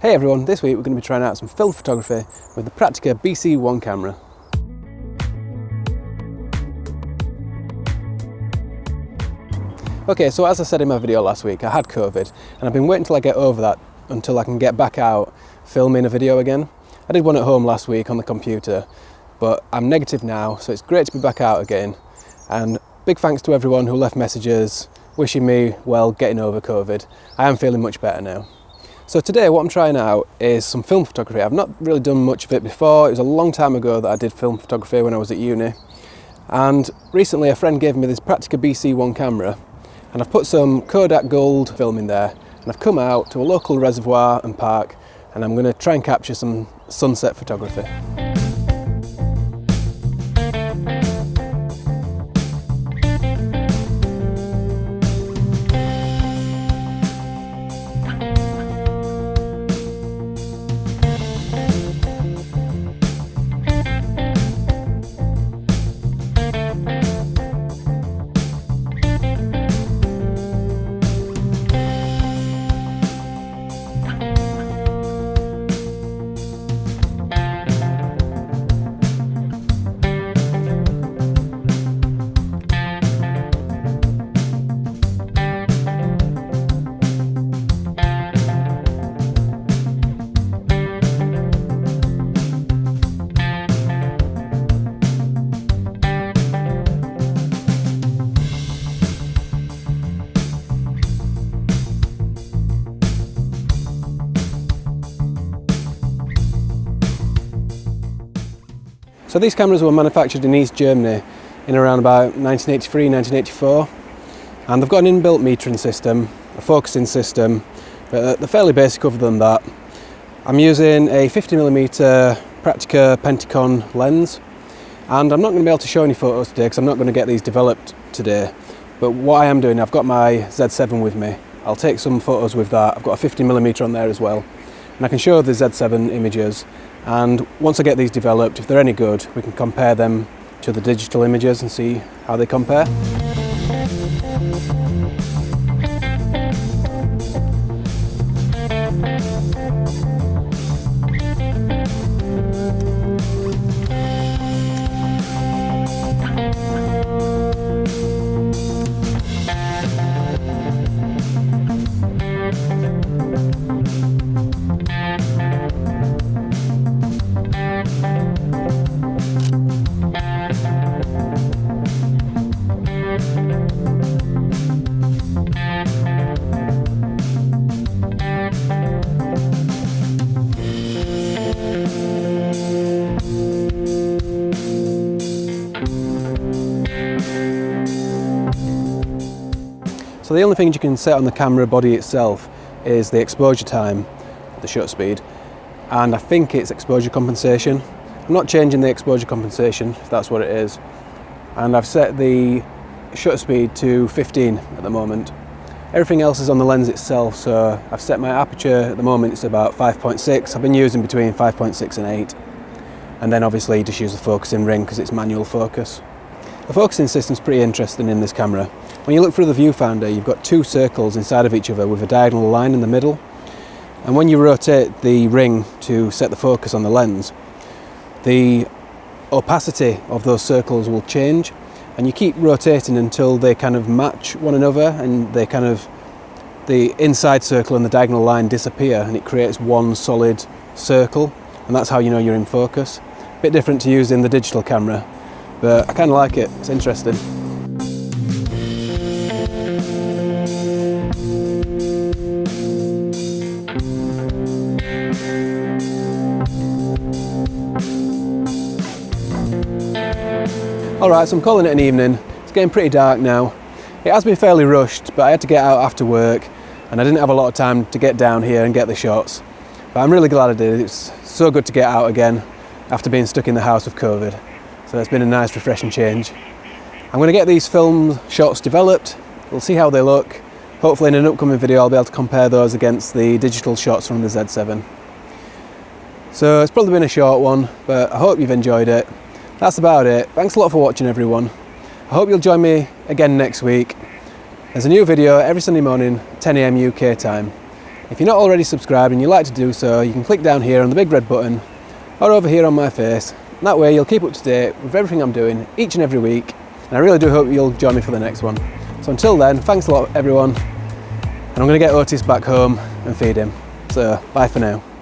Hey everyone, this week we're going to be trying out some film photography with the Praktica BC1 camera. Okay, so as I said in my video last week, I had COVID and I've been waiting till I get over that until I can get back out filming a video again. I did one at home last week on the computer, but I'm negative now, so it's great to be back out again. And big thanks to everyone who left messages wishing me well getting over COVID. I am feeling much better now. So today what I'm trying out is some film photography. I've not really done much of it before. It was a long time ago that I did film photography when I was at uni. And recently a friend gave me this Praktica BC1 camera and I've put some Kodak Gold film in there and I've come out to a local reservoir and park and I'm going to try and capture some sunset photography. So these cameras were manufactured in East Germany in around about 1983, 1984, and they've got an inbuilt metering system, a focusing system, but they're fairly basic other than that. I'm using a 50mm Praktica Penticon lens, and I'm not going to be able to show any photos today because I'm not going to get these developed today, but what I am doing, I've got my Z7 with me. I'll take some photos with that. I've got a 50mm on there as well, and I can show the Z7 images. And once I get these developed, if they're any good, we can compare them to the digital images and see how they compare. So the only thing you can set on the camera body itself is the exposure time, the shutter speed, and I think it's exposure compensation. I'm not changing the exposure compensation, if that's what it is, and I've set the shutter speed to 15 at the moment. Everything else is on the lens itself, so I've set my aperture at the moment, it's about 5.6. I've been using between 5.6 and 8, and then obviously just use the focusing ring because it's manual focus. The focusing system's pretty interesting in this camera. When you look through the viewfinder, you've got two circles inside of each other with a diagonal line in the middle. And when you rotate the ring to set the focus on the lens, the opacity of those circles will change. And you keep rotating until they kind of match one another and the inside circle and the diagonal line disappear and it creates one solid circle. And that's how you know you're in focus. A bit different to using the digital camera, but I kind of like it, it's interesting. Alright, so I'm calling it an evening. It's getting pretty dark now. It has been fairly rushed, but I had to get out after work and I didn't have a lot of time to get down here and get the shots. But I'm really glad I did. It's so good to get out again after being stuck in the house with COVID. So it's been a nice refreshing change. I'm going to get these film shots developed. We'll see how they look. Hopefully in an upcoming video I'll be able to compare those against the digital shots from the Z7. So it's probably been a short one, but I hope you've enjoyed it. That's about it. Thanks a lot for watching everyone. I hope you'll join me again next week. There's a new video every Sunday morning, 10 AM UK time. If you're not already subscribed and you'd like to do so, you can click down here on the big red button or over here on my face. And that way you'll keep up to date with everything I'm doing each and every week, and I really do hope you'll join me for the next one. So until then, thanks a lot everyone, and I'm going to get Otis back home and feed him. So bye for now.